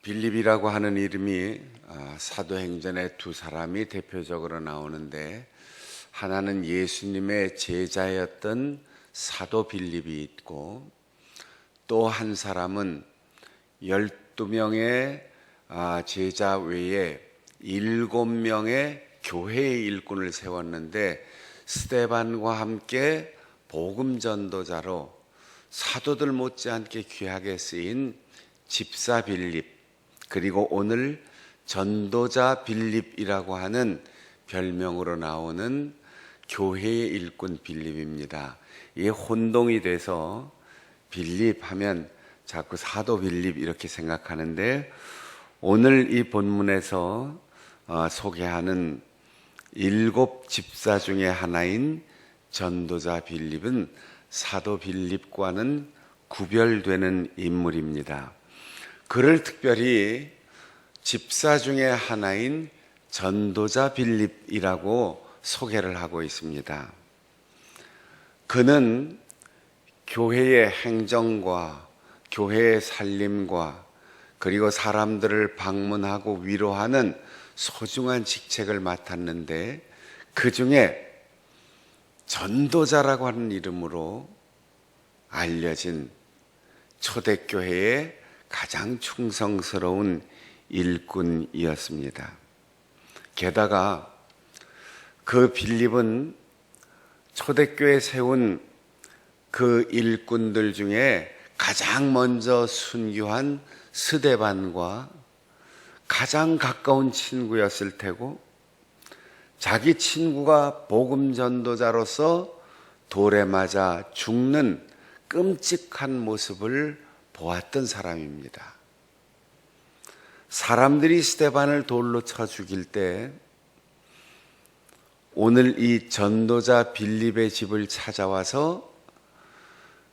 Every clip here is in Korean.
빌립이라고 하는 이름이 사도행전에 두 사람이 대표적으로 나오는데, 하나는 예수님의 제자였던 사도 빌립이 있고, 또 한 사람은 12명의 제자 외에 7명의 교회의 일꾼을 세웠는데, 스데반과 함께 복음 전도자로 사도들 못지않게 귀하게 쓰인 집사 빌립, 그리고 오늘 전도자 빌립이라고 하는 별명으로 나오는 교회의 일꾼 빌립입니다. 이게 혼동이 돼서 빌립 하면 자꾸 사도 빌립 이렇게 생각하는데, 오늘 이 본문에서 소개하는 7 집사 중에 하나인 전도자 빌립은 사도 빌립과는 구별되는 인물입니다. 그를 특별히 집사 중에 하나인 전도자 빌립이라고 소개를 하고 있습니다. 그는 교회의 행정과 교회의 살림과 그리고 사람들을 방문하고 위로하는 소중한 직책을 맡았는데, 그 중에 전도자라고 하는 이름으로 알려진 초대교회의 가장 충성스러운 일꾼이었습니다. 게다가 그 빌립은 초대교회 세운 그 일꾼들 중에 가장 먼저 순교한 스데반과 가장 가까운 친구였을 테고, 자기 친구가 복음 전도자로서 돌에 맞아 죽는 끔찍한 모습을 보았던 사람입니다. 사람들이 스데반을 돌로 쳐 죽일 때 오늘 이 전도자 빌립의 집을 찾아와서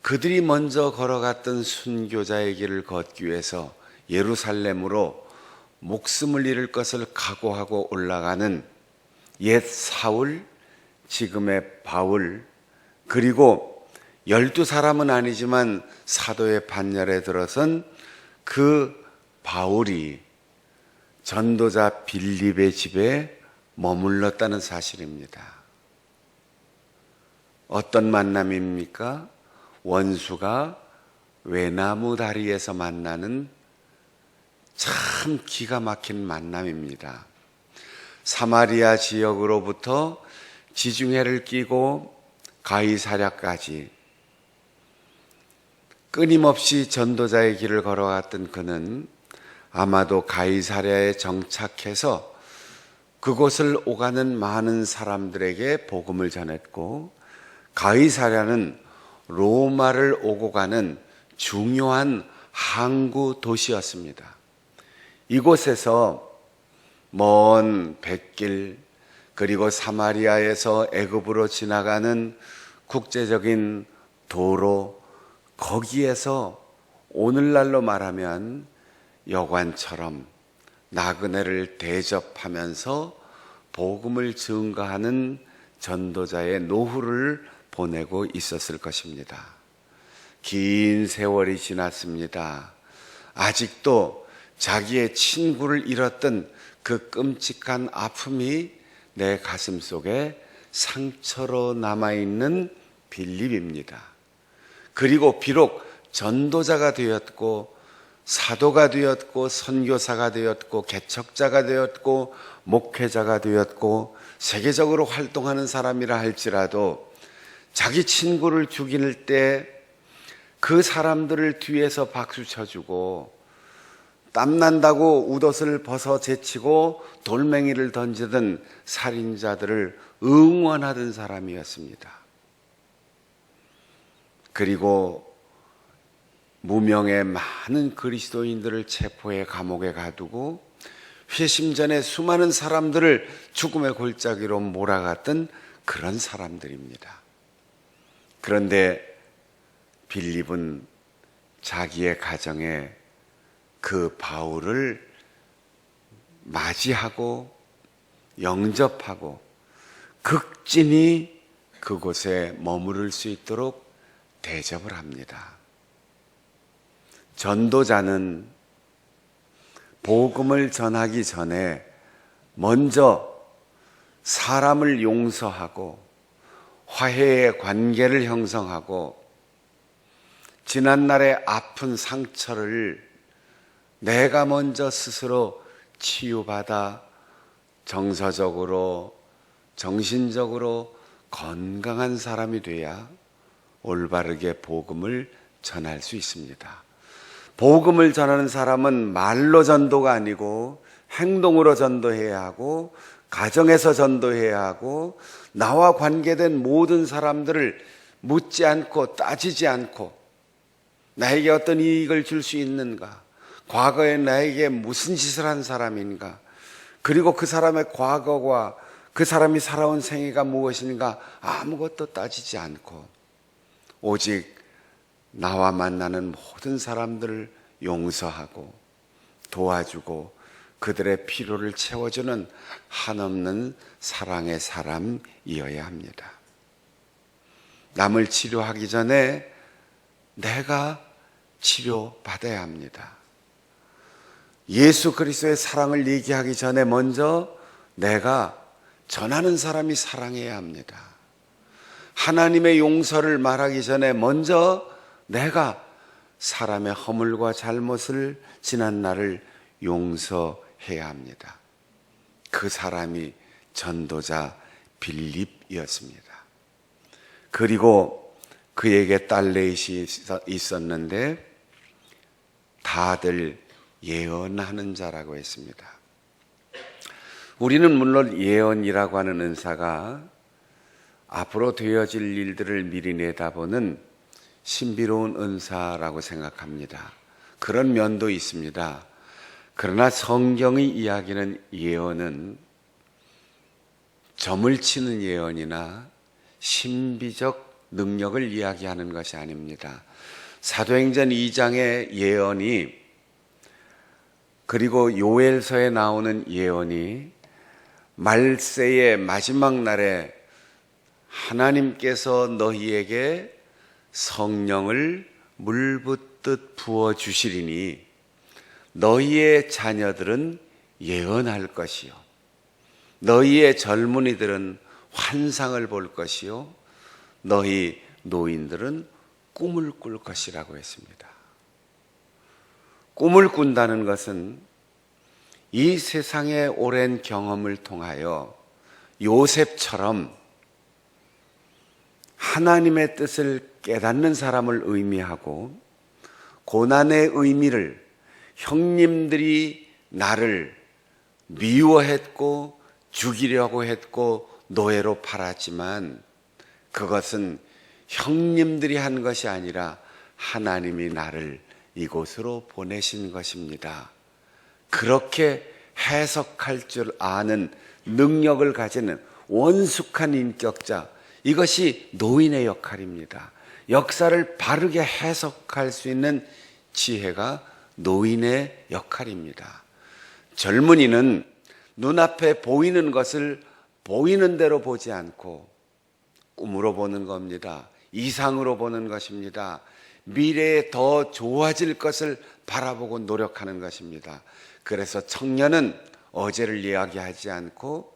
그들이 먼저 걸어갔던 순교자의 길을 걷기 위해서 예루살렘으로 목숨을 잃을 것을 각오하고 올라가는 옛 사울, 지금의 바울, 그리고 12사람은 아니지만 사도의 반열에 들어선 그 바울이 전도자 빌립의 집에 머물렀다는 사실입니다. 어떤 만남입니까? 원수가 외나무 다리에서 만나는 참 기가 막힌 만남입니다. 사마리아 지역으로부터 지중해를 끼고 가이사랴까지 끊임없이 전도자의 길을 걸어갔던 그는 아마도 가이사랴에 정착해서 그곳을 오가는 많은 사람들에게 복음을 전했고, 가이사랴는 로마를 오고 가는 중요한 항구 도시였습니다. 이곳에서 먼 뱃길, 그리고 사마리아에서 애굽으로 지나가는 국제적인 도로, 거기에서 오늘날로 말하면 여관처럼 나그네를 대접하면서 복음을 증거하는 전도자의 노후를 보내고 있었을 것입니다. 긴 세월이 지났습니다. 아직도 자기의 친구를 잃었던 그 끔찍한 아픔이 내 가슴 속에 상처로 남아있는 빌립입니다. 그리고 비록 전도자가 되었고 사도가 되었고 선교사가 되었고 개척자가 되었고 목회자가 되었고 세계적으로 활동하는 사람이라 할지라도 자기 친구를 죽일 때 그 사람들을 뒤에서 박수 쳐주고 땀난다고 웃옷을 벗어 제치고 돌멩이를 던지던 살인자들을 응원하던 사람이었습니다. 그리고 무명의 많은 그리스도인들을 체포해 감옥에 가두고 회심 전에 수많은 사람들을 죽음의 골짜기로 몰아갔던 그런 사람들입니다. 그런데 빌립은 자기의 가정에 그 바울을 맞이하고 영접하고 극진히 그곳에 머무를 수 있도록 대접을 합니다. 전도자는 복음을 전하기 전에 먼저 사람을 용서하고 화해의 관계를 형성하고 지난날의 아픈 상처를 내가 먼저 스스로 치유받아 정서적으로 정신적으로 건강한 사람이 돼야 올바르게 복음을 전할 수 있습니다. 복음을 전하는 사람은 말로 전도가 아니고 행동으로 전도해야 하고 가정에서 전도해야 하고 나와 관계된 모든 사람들을 묻지 않고 따지지 않고 나에게 어떤 이익을 줄 수 있는가? 과거에 나에게 무슨 짓을 한 사람인가? 그리고 그 사람의 과거와 그 사람이 살아온 생애가 무엇인가 아무것도 따지지 않고 오직 나와 만나는 모든 사람들을 용서하고 도와주고 그들의 필요를 채워주는 한없는 사랑의 사람이어야 합니다. 남을 치료하기 전에 내가 치료받아야 합니다. 예수 그리스도의 사랑을 얘기하기 전에 먼저 내가 전하는 사람이 사랑해야 합니다. 하나님의 용서를 말하기 전에 먼저 내가 사람의 허물과 잘못을 지난 날을 용서해야 합니다. 그 사람이 전도자 빌립이었습니다. 그리고 그에게 딸넷이 있었는데 다들 예언하는 자라고 했습니다. 우리는 물론 예언이라고 하는 은사가 앞으로 되어질 일들을 미리 내다보는 신비로운 은사라고 생각합니다. 그런 면도 있습니다. 그러나 성경의 이야기는 예언은 점을 치는 예언이나 신비적 능력을 이야기하는 것이 아닙니다. 사도행전 2장의 예언이 그리고 요엘서에 나오는 예언이 말세의 마지막 날에 하나님께서 너희에게 성령을 물붓듯 부어주시리니 너희의 자녀들은 예언할 것이요 너희의 젊은이들은 환상을 볼 것이요 너희 노인들은 꿈을 꿀 것이라고 했습니다. 꿈을 꾼다는 것은 이 세상의 오랜 경험을 통하여 요셉처럼 하나님의 뜻을 깨닫는 사람을 의미하고 고난의 의미를 형님들이 나를 미워했고 죽이려고 했고 노예로 팔았지만 그것은 형님들이 한 것이 아니라 하나님이 나를 이곳으로 보내신 것입니다. 그렇게 해석할 줄 아는 능력을 가지는 원숙한 인격자, 이것이 노인의 역할입니다. 역사를 바르게 해석할 수 있는 지혜가 노인의 역할입니다. 젊은이는 눈앞에 보이는 것을 보이는 대로 보지 않고 꿈으로 보는 겁니다. 이상으로 보는 것입니다. 미래에 더 좋아질 것을 바라보고 노력하는 것입니다. 그래서 청년은 어제를 이야기하지 않고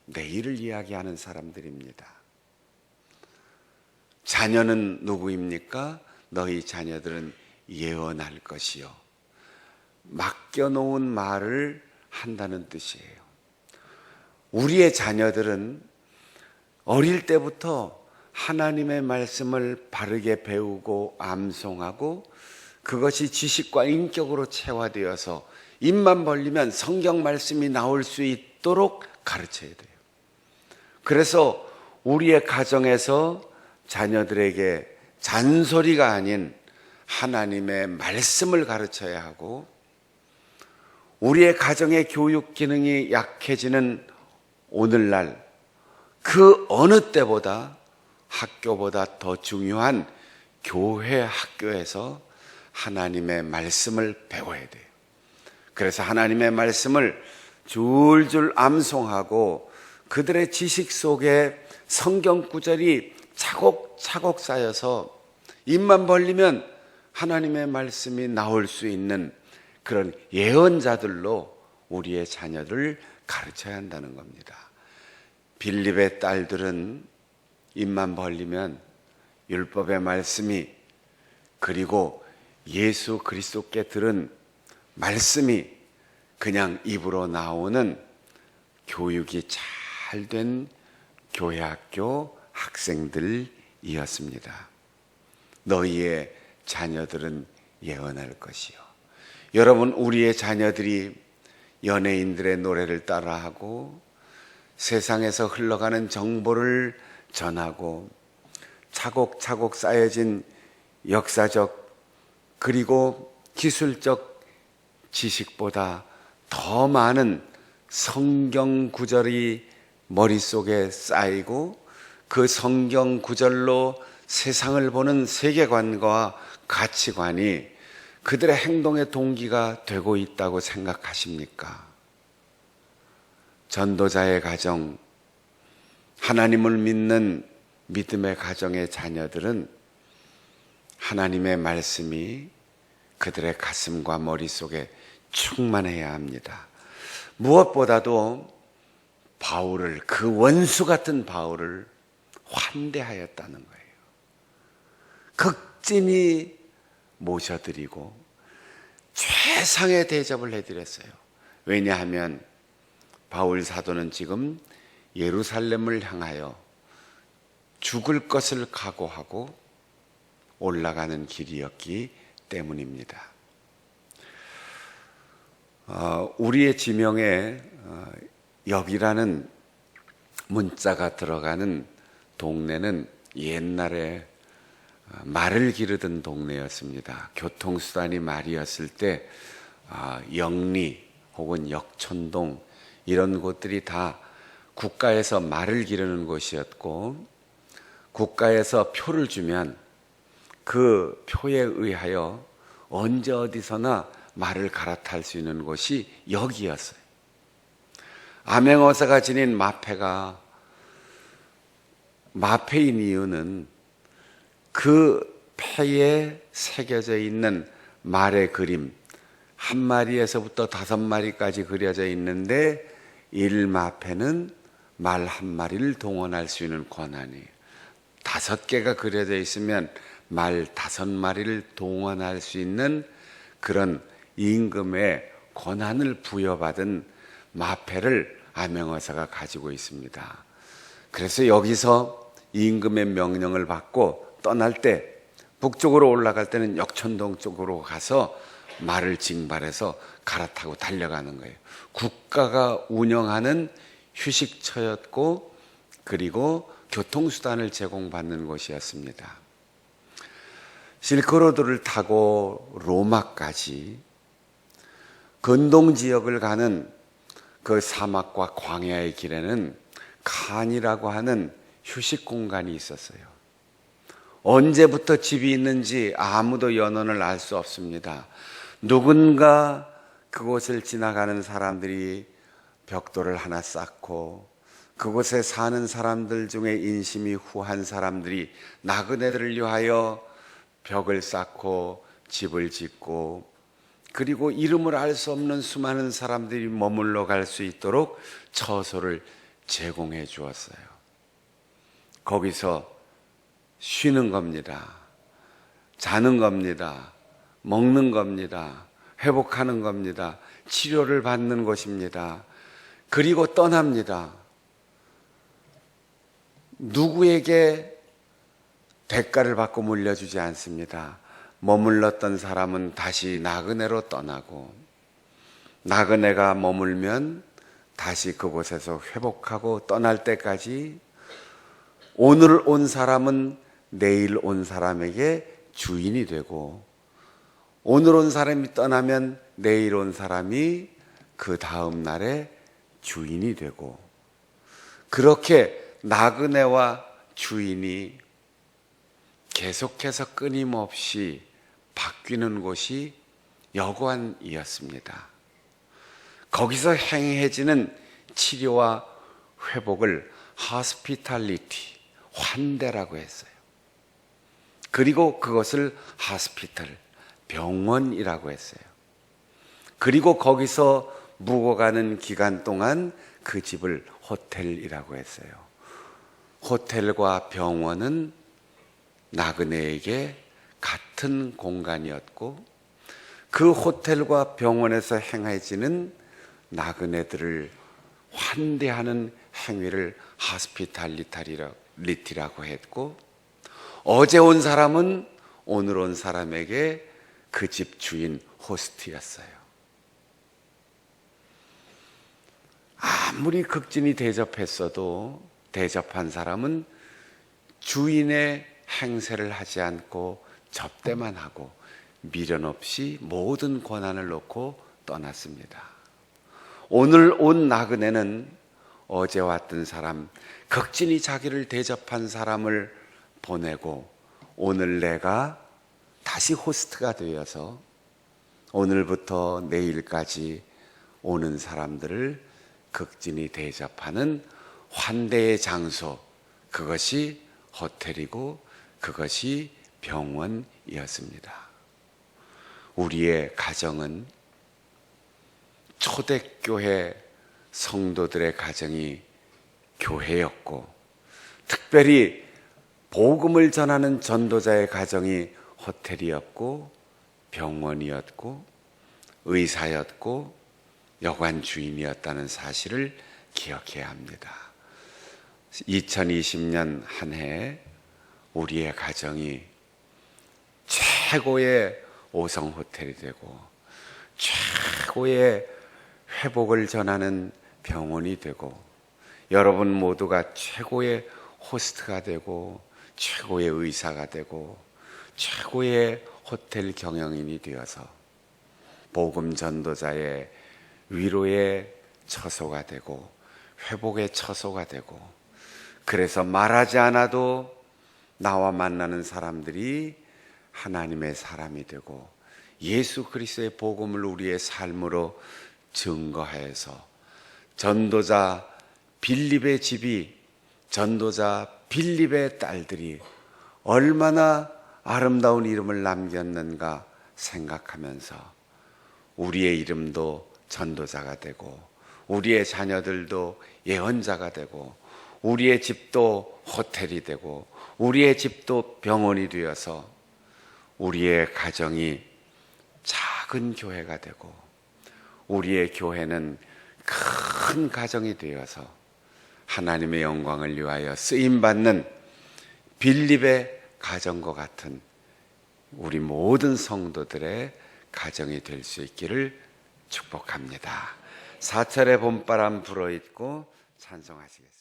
내일을 이야기하는 사람들입니다. 자녀는 누구입니까? 너희 자녀들은 예언할 것이요. 맡겨놓은 말을 한다는 뜻이에요. 우리의 자녀들은 어릴 때부터 하나님의 말씀을 바르게 배우고 암송하고 그것이 지식과 인격으로 체화되어서 입만 벌리면 성경 말씀이 나올 수 있도록 가르쳐야 돼요. 그래서 우리의 가정에서 자녀들에게 잔소리가 아닌 하나님의 말씀을 가르쳐야 하고 우리의 가정의 교육 기능이 약해지는 오늘날 그 어느 때보다 학교보다 더 중요한 교회 학교에서 하나님의 말씀을 배워야 돼요. 그래서 하나님의 말씀을 줄줄 암송하고 그들의 지식 속에 성경 구절이 차곡차곡 쌓여서 입만 벌리면 하나님의 말씀이 나올 수 있는 그런 예언자들로 우리의 자녀를 가르쳐야 한다는 겁니다. 빌립의 딸들은 입만 벌리면 율법의 말씀이, 그리고 예수 그리스도께 들은 말씀이 그냥 입으로 나오는 교육이 잘 된 교회 학교 학생들이었습니다. 너희의 자녀들은 예언할 것이요. 여러분, 우리의 자녀들이 연예인들의 노래를 따라하고 세상에서 흘러가는 정보를 전하고 차곡차곡 쌓여진 역사적 그리고 기술적 지식보다 더 많은 성경 구절이 머릿속에 쌓이고 그 성경 구절로 세상을 보는 세계관과 가치관이 그들의 행동의 동기가 되고 있다고 생각하십니까? 전도자의 가정, 하나님을 믿는 믿음의 가정의 자녀들은 하나님의 말씀이 그들의 가슴과 머릿속에 충만해야 합니다. 무엇보다도 바울을, 그 원수 같은 바울을 환대하였다는 거예요. 극진히 모셔드리고 최상의 대접을 해드렸어요. 왜냐하면 바울 사도는 지금 예루살렘을 향하여 죽을 것을 각오하고 올라가는 길이었기 때문입니다. 우리의 지명에 여기라는 문자가 들어가는 동네는 옛날에 말을 기르던 동네였습니다. 교통수단이 말이었을 때 영리 혹은 역촌동 이런 곳들이 다 국가에서 말을 기르는 곳이었고, 국가에서 표를 주면 그 표에 의하여 언제 어디서나 말을 갈아탈 수 있는 곳이 여기였어요. 암행어사가 지닌 마패가 마패인 이유는 그 패에 새겨져 있는 말의 그림, 한 마리에서부터 5마리까지 그려져 있는데 1마패는 말 한 마리를 동원할 수 있는 권한이에요. 5개가 그려져 있으면 말 5마리를 동원할 수 있는 그런 임금의 권한을 부여받은 마패를 암행어사가 가지고 있습니다. 그래서 여기서 임금의 명령을 받고 떠날 때 북쪽으로 올라갈 때는 역촌동 쪽으로 가서 말을 징발해서 갈아타고 달려가는 거예요. 국가가 운영하는 휴식처였고 그리고 교통수단을 제공받는 곳이었습니다. 실크로드를 타고 로마까지 근동 지역을 가는 그 사막과 광야의 길에는 칸이라고 하는 휴식 공간이 있었어요. 언제부터 집이 있는지 아무도 연원을 알 수 없습니다. 누군가 그곳을 지나가는 사람들이 벽돌을 하나 쌓고 그곳에 사는 사람들 중에 인심이 후한 사람들이 나그네들을 위하여 벽을 쌓고 집을 짓고 그리고 이름을 알 수 없는 수많은 사람들이 머물러 갈 수 있도록 처소를 제공해 주었어요. 거기서 쉬는 겁니다. 자는 겁니다. 먹는 겁니다. 회복하는 겁니다. 치료를 받는 것입니다. 그리고 떠납니다. 누구에게 대가를 받고 물려주지 않습니다. 머물렀던 사람은 다시 나그네로 떠나고 나그네가 머물면 다시 그곳에서 회복하고 떠날 때까지 오늘 온 사람은 내일 온 사람에게 주인이 되고 오늘 온 사람이 떠나면 내일 온 사람이 그 다음 날에 주인이 되고 그렇게 나그네와 주인이 계속해서 끊임없이 바뀌는 곳이 여관이었습니다. 거기서 행해지는 치료와 회복을 hospitality, 환대라고 했어요. 그리고 그것을 hospital, 병원이라고 했어요. 그리고 거기서 묵어가는 기간 동안 그 집을 호텔이라고 했어요. 호텔과 병원은 나그네에게 같은 공간이었고 그 호텔과 병원에서 행해지는 나그네들을 환대하는 행위를 하스피탈리티라고 했고, 어제 온 사람은 오늘 온 사람에게 그 집 주인 호스트였어요. 아무리 극진히 대접했어도 대접한 사람은 주인의 행세를 하지 않고 접대만 하고 미련 없이 모든 권한을 놓고 떠났습니다. 오늘 온 나그네는 어제 왔던 사람, 극진히 자기를 대접한 사람을 보내고 오늘 내가 다시 호스트가 되어서 오늘부터 내일까지 오는 사람들을 극진히 대접하는 환대의 장소, 그것이 호텔이고 그것이 병원이었습니다. 우리의 가정은 초대교회 성도들의 가정이 교회였고, 특별히 복음을 전하는 전도자의 가정이 호텔이었고 병원이었고 의사였고 여관 주인이었다는 사실을 기억해야 합니다. 2020년 한 해 우리의 가정이 최고의 5성 호텔이 되고 최고의 회복을 전하는 병원이 되고 여러분 모두가 최고의 호스트가 되고 최고의 의사가 되고 최고의 호텔 경영인이 되어서 복음 전도자의 위로의 처소가 되고 회복의 처소가 되고, 그래서 말하지 않아도 나와 만나는 사람들이 하나님의 사람이 되고 예수 그리스도의 복음을 우리의 삶으로 증거해서 전도자 빌립의 집이, 전도자 빌립의 딸들이 얼마나 아름다운 이름을 남겼는가 생각하면서 우리의 이름도 전도자가 되고 우리의 자녀들도 예언자가 되고 우리의 집도 호텔이 되고 우리의 집도 병원이 되어서 우리의 가정이 작은 교회가 되고 우리의 교회는 큰 가정이 되어서 하나님의 영광을 위하여 쓰임받는 빌립의 가정과 같은 우리 모든 성도들의 가정이 될 수 있기를 축복합니다. 4절의 봄바람 불어있고 찬송하시겠습니다.